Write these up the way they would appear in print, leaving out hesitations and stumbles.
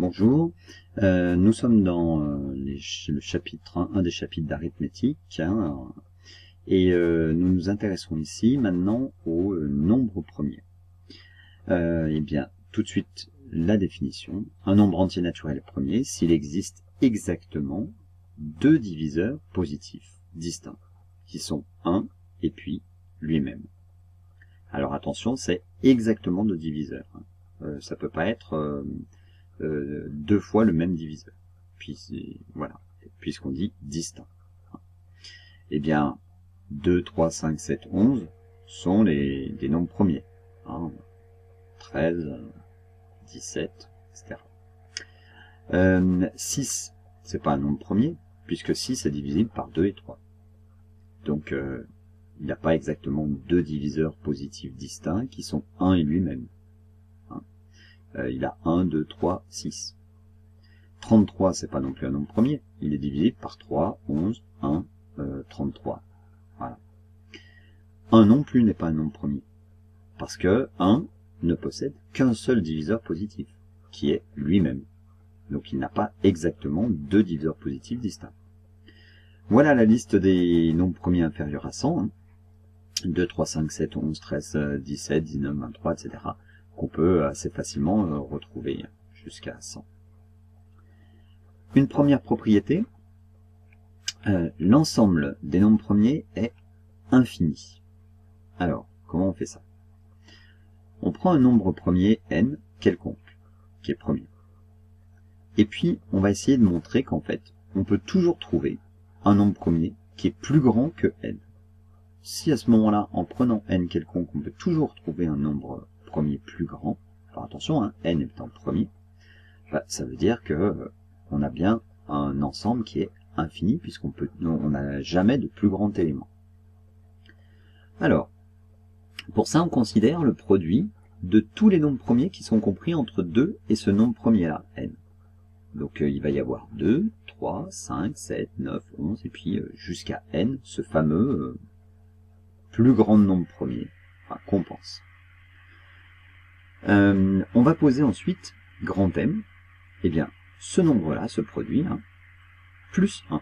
Bonjour, nous sommes dans le chapitre un des chapitres d'arithmétique, et nous nous intéressons ici maintenant au nombre premier. Eh bien, tout de suite, la définition. Un nombre entier naturel premier s'il existe exactement deux diviseurs positifs distincts, qui sont 1 et puis lui-même. Alors attention, c'est exactement deux diviseurs. Ça peut pas être deux fois le même diviseur. Puis voilà, puisqu'on dit distinct. Eh bien, 2, 3, 5, 7, 11 sont des nombres premiers. 13, 17, etc. 6, c'est pas un nombre premier, puisque 6 est divisible par 2 et 3. Donc, il n'y a pas exactement deux diviseurs positifs distincts qui sont 1 et lui-même. Il a 1, 2, 3, 6. 33, c'est pas non plus un nombre premier. Il est divisible par 3, 11, 1, 33. Voilà. 1 non plus n'est pas un nombre premier. Parce que 1 ne possède qu'un seul diviseur positif, qui est lui-même. Donc il n'a pas exactement deux diviseurs positifs distincts. Voilà la liste des nombres premiers inférieurs à 100. 2, 3, 5, 7, 11, 13, 17, 19, 23, etc. qu'on peut assez facilement retrouver jusqu'à 100. Une première propriété, l'ensemble des nombres premiers est infini. Alors, comment on fait ça? On prend un nombre premier n quelconque, qui est premier. Et puis, on va essayer de montrer qu'en fait, on peut toujours trouver un nombre premier qui est plus grand que n. Si à ce moment-là, en prenant n quelconque, on peut toujours trouver un nombre premier plus grand, alors attention, n étant premier, ça veut dire que on a bien un ensemble qui est infini, puisqu'on n'a jamais de plus grand élément. Alors, pour ça, on considère le produit de tous les nombres premiers qui sont compris entre 2 et ce nombre premier-là, n. Donc il va y avoir 2, 3, 5, 7, 9, 11, et puis jusqu'à n, ce fameux plus grand nombre premier, enfin qu'on pense. On va poser ensuite grand M, eh bien ce nombre-là, ce produit, plus 1.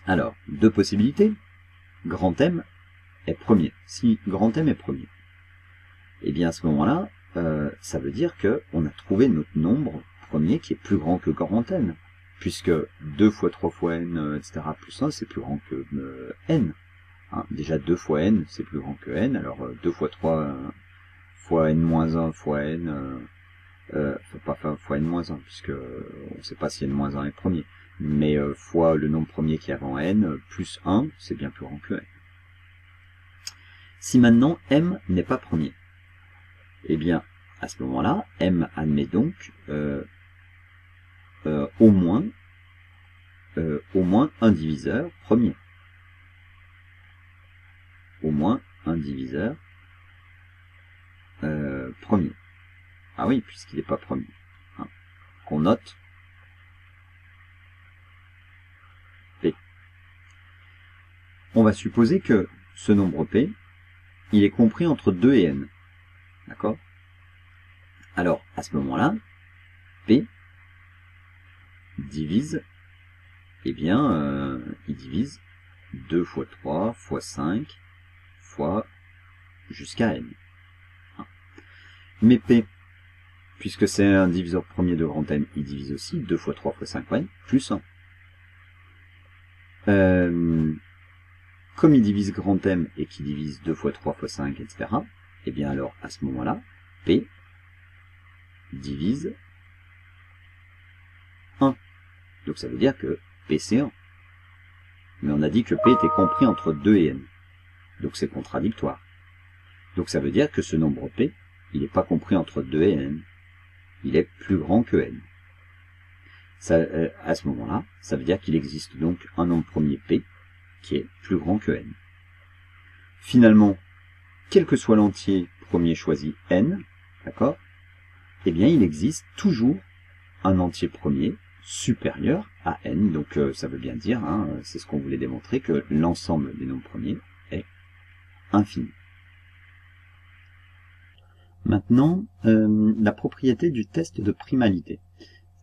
Alors, deux possibilités, grand M est premier. Si grand M est premier, eh bien à ce moment-là, ça veut dire qu'on a trouvé notre nombre premier qui est plus grand que grand N, puisque 2 fois 3 fois n, etc., plus 1, c'est plus grand que n. Déjà 2 fois n, c'est plus grand que n, alors 2 fois 3 fois n-1 fois n, pas fois n-1, puisque on ne sait pas si n-1 est premier, mais fois le nombre premier qui est avant n, plus 1, c'est bien plus grand que n. Si maintenant m n'est pas premier, eh bien, à ce moment-là, m admet donc au moins un diviseur premier. Au moins un diviseur premier. Ah oui, puisqu'il n'est pas premier. Qu'on note P. On va supposer que ce nombre P, il est compris entre 2 et n. D'accord? Alors, à ce moment-là, P divise, eh bien, il divise 2 fois 3 fois 5 fois jusqu'à n. Mais P, puisque c'est un diviseur premier de grand M, il divise aussi 2 fois 3 fois 5 fois n, plus 1. Comme il divise grand M et qu'il divise 2 fois 3 fois 5, etc., eh bien alors, à ce moment-là, P divise 1. Donc ça veut dire que P c'est 1. Mais on a dit que P était compris entre 2 et n. Donc c'est contradictoire. Donc ça veut dire que ce nombre P, il n'est pas compris entre 2 et n. Il est plus grand que n. Ça, à ce moment-là, ça veut dire qu'il existe donc un nombre premier P qui est plus grand que n. Finalement, quel que soit l'entier premier choisi n, d'accord, eh bien il existe toujours un entier premier supérieur à n. Donc ça veut bien dire, c'est ce qu'on voulait démontrer, que l'ensemble des nombres premiers est infini. Maintenant, la propriété du test de primalité,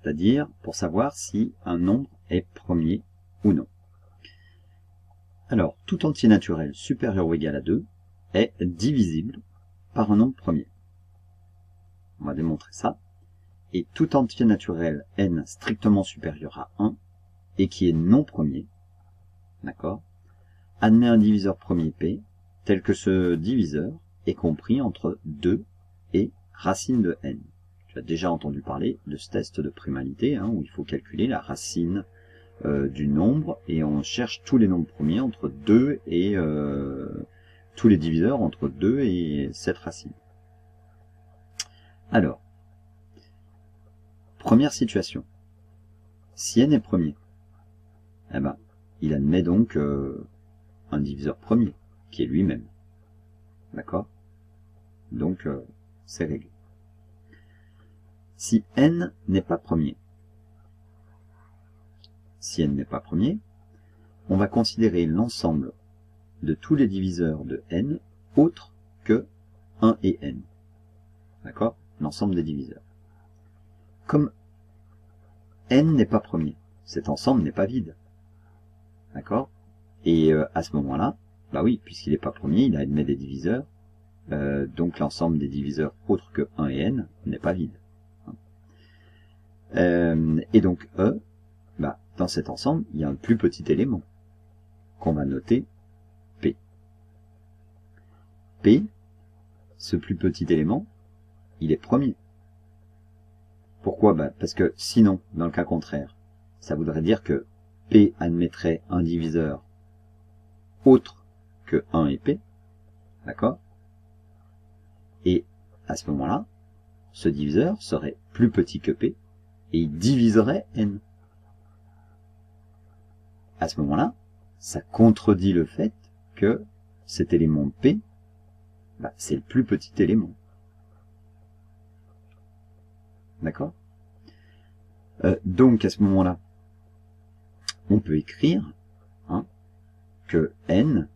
c'est-à-dire pour savoir si un nombre est premier ou non. Alors, tout entier naturel supérieur ou égal à 2 est divisible par un nombre premier. On va démontrer ça. Et tout entier naturel n strictement supérieur à 1 et qui est non premier, d'accord, admet un diviseur premier p tel que ce diviseur est compris entre 2 et racine de n. Tu as déjà entendu parler de ce test de primalité, hein, où il faut calculer la racine du nombre et on cherche tous les nombres premiers entre 2 et tous les diviseurs entre 2 et cette racine. Alors, première situation. Si n est premier, eh ben, il admet donc un diviseur premier, qui est lui-même. D'accord? Donc, c'est réglé. Si n n'est pas premier, on va considérer l'ensemble de tous les diviseurs de n autres que 1 et n. D'accord? L'ensemble des diviseurs. Comme n n'est pas premier, cet ensemble n'est pas vide. D'accord? Et à ce moment-là, bah oui, puisqu'il n'est pas premier, il admet des diviseurs, donc l'ensemble des diviseurs autres que 1 et n n'est pas vide. Et donc E, bah, dans cet ensemble, il y a un plus petit élément qu'on va noter P. P, ce plus petit élément, il est premier. Pourquoi? Bah, parce que sinon, dans le cas contraire, ça voudrait dire que P admettrait un diviseur autre que 1 et P, d'accord? Et à ce moment-là, ce diviseur serait plus petit que P, et il diviserait n. À ce moment-là, ça contredit le fait que cet élément P, bah, c'est le plus petit élément. D'accord? Donc à ce moment-là, on peut écrire que n,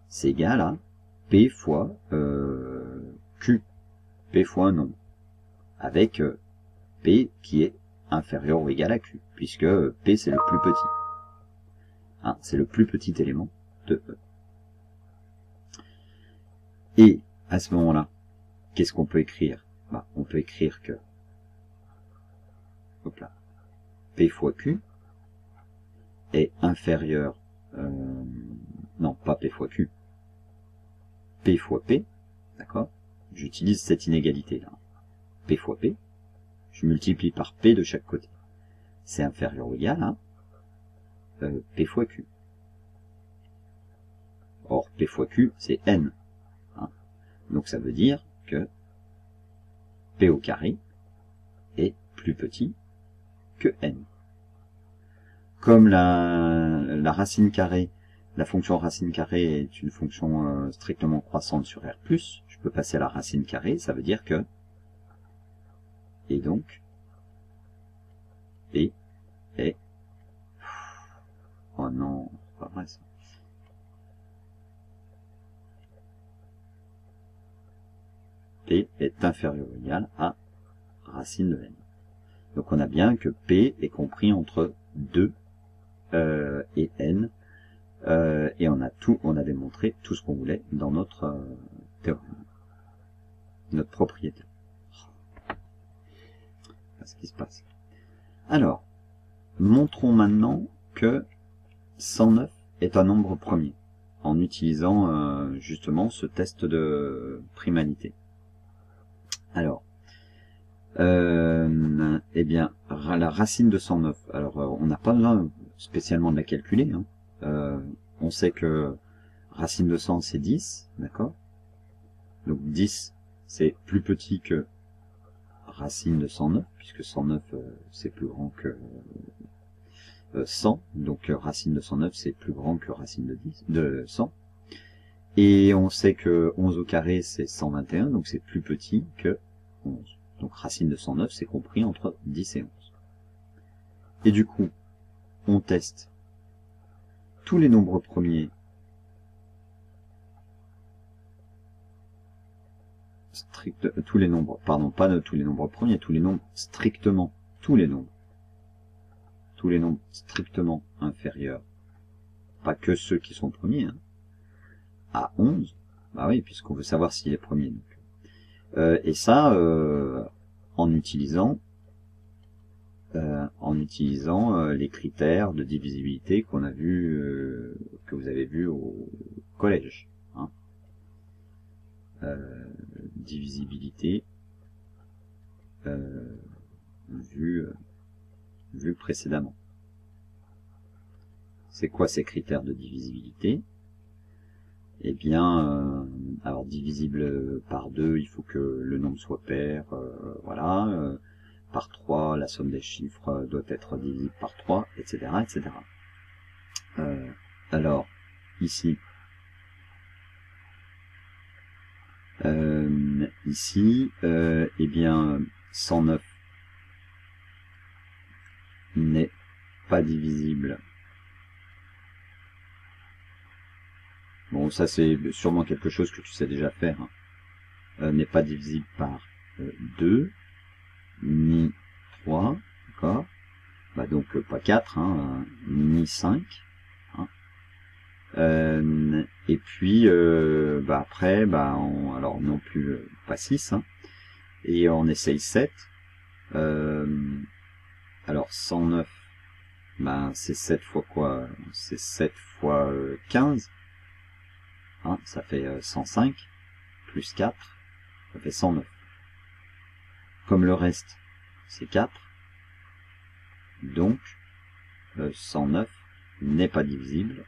c'est égal à P fois Q, P fois un nombre, avec P qui est inférieur ou égal à Q, puisque P c'est le plus petit. C'est le plus petit élément de E. Et à ce moment-là, qu'est-ce qu'on peut écrire? Bah, on peut écrire que hop là, P fois Q est inférieur, non pas P fois Q, P fois P, d'accord? J'utilise cette inégalité là, P fois P, je multiplie par P de chaque côté. C'est inférieur ou égal à P fois Q. Or, P fois Q, c'est N. Donc ça veut dire que P au carré est plus petit que N. Comme la racine carrée, la fonction racine carrée est une fonction strictement croissante sur R+, je peux passer à la racine carrée, ça veut dire que, et donc, P est, oh non, c'est pas vrai ça. P est inférieur ou égal à racine de n. Donc on a bien que P est compris entre 2 et n, et on a démontré tout ce qu'on voulait dans notre théorème, notre propriété. Voilà ce qui se passe. Alors, montrons maintenant que 109 est un nombre premier, en utilisant justement ce test de primalité. Alors, eh bien, la racine de 109, alors on n'a pas besoin spécialement de la calculer, on sait que racine de 100 c'est 10, d'accord? Donc 10 c'est plus petit que racine de 109, puisque 109 c'est plus grand que 100, donc racine de 109 c'est plus grand que racine de 100. Et on sait que 11 au carré c'est 121, donc c'est plus petit que 11. Donc racine de 109 c'est compris entre 10 et 11. Et du coup, on teste tous les nombres premiers tous les nombres, pardon, pas de tous les nombres premiers, tous les nombres strictement, tous les nombres strictement inférieurs, pas que ceux qui sont premiers, hein, à 11, bah oui, puisqu'on veut savoir s'il est premier. Donc. Et ça, en utilisant les critères de divisibilité qu'on a vu, que vous avez vu au collège. Hein. Divisibilité vu précédemment. C'est quoi ces critères de divisibilité? Eh bien, alors divisible par 2, il faut que le nombre soit pair, voilà. Par 3, la somme des chiffres doit être divisible par 3, etc., etc. Alors, ici, eh bien, 109 n'est pas divisible. Bon, ça c'est sûrement quelque chose que tu sais déjà faire. Hein. N'est pas divisible par 2, ni 3, d'accord. Bah donc pas 4, hein, ni 5. Hein. Et puis bah après, bah alors non plus pas 6. Hein. Et on essaye 7. Alors 109, bah c'est 7 fois quoi? C'est 7 fois 15. Hein, ça fait 105, plus 4, ça fait 109. Comme le reste, c'est 4, donc 109 n'est pas divisible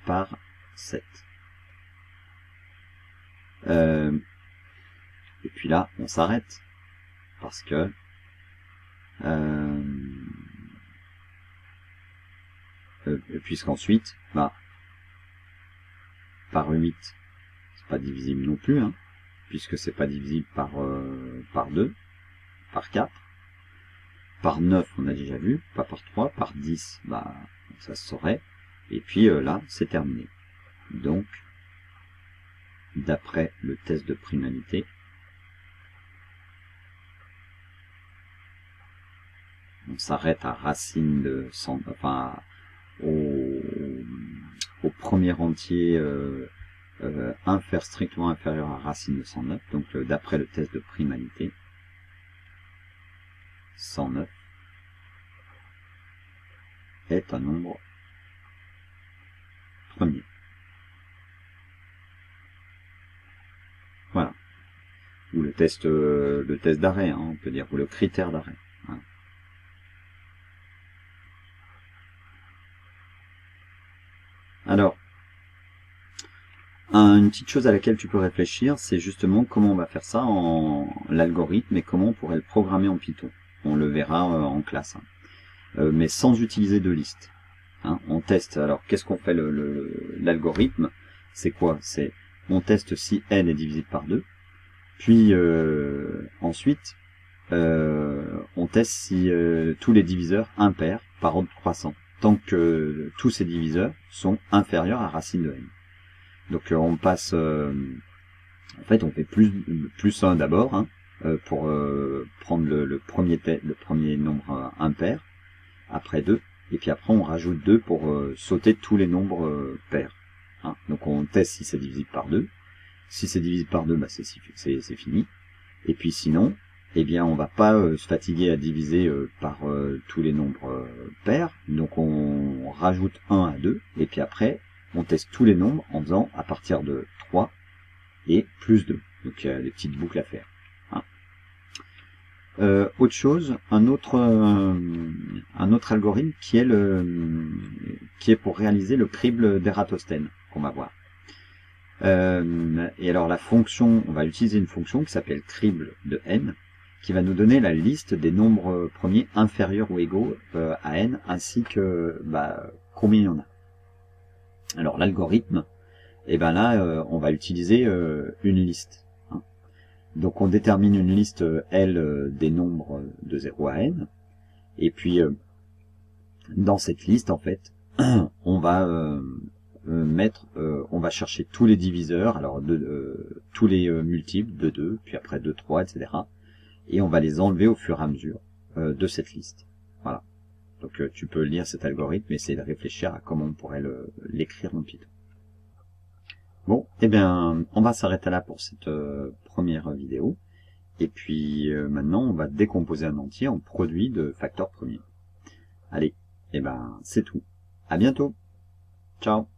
par 7. Et puis là, on s'arrête, parce que puisqu'ensuite, bah, par 8, c'est pas divisible non plus, hein, puisque c'est pas divisible par 2, par 4, par 9, on a déjà vu, pas par 3, par 10, bah, ça se saurait, et puis là, c'est terminé. Donc, d'après le test de primalité, on s'arrête à racine de 100, enfin, au premier entier strictement inférieur à racine de 109, donc d'après le test de primalité, 109 est un nombre premier. Voilà. Ou le test d'arrêt, hein, on peut dire, ou le critère d'arrêt. Hein. Alors, une petite chose à laquelle tu peux réfléchir, c'est justement comment on va faire ça en l'algorithme et comment on pourrait le programmer en Python. On le verra en classe, hein. Mais sans utiliser de liste. Hein. On teste. Alors, qu'est-ce qu'on fait l'algorithme? C'est quoi? C'est on teste si n est divisible par 2, puis ensuite on teste si tous les diviseurs impairs par ordre croissant, tant que tous ces diviseurs sont inférieurs à racine de n. Donc on passe, en fait on fait plus 1 d'abord, hein, pour prendre le premier nombre impair, après 2, et puis après on rajoute 2 pour sauter tous les nombres pairs. Hein. Donc on teste si c'est divisible par 2, si c'est divisible par 2, bah c'est fini, et puis sinon, eh bien on va pas se fatiguer à diviser par tous les nombres pairs, donc on rajoute 1 à 2, et puis après on teste tous les nombres en faisant à partir de 3 et plus 2. Donc il y a des petites boucles à faire. Hein. Autre chose, un autre algorithme qui est pour réaliser le crible d'Ératosthène qu'on va voir. Et alors la fonction, on va utiliser une fonction qui s'appelle crible de n, qui va nous donner la liste des nombres premiers inférieurs ou égaux à n, ainsi que combien il y en a. Alors l'algorithme, et ben là on va utiliser une liste. Hein. Donc on détermine une liste L des nombres de 0 à n, et puis dans cette liste en fait on va on va chercher tous les diviseurs, alors tous les multiples de 2, puis après de 3, etc. Et on va les enlever au fur et à mesure de cette liste. Voilà. Donc tu peux lire cet algorithme et essayer de réfléchir à comment on pourrait l'écrire en Python. Bon, eh bien, on va s'arrêter là pour cette première vidéo. Et puis maintenant, on va décomposer un entier en produit de facteurs premiers. Allez, eh ben, c'est tout. À bientôt. Ciao.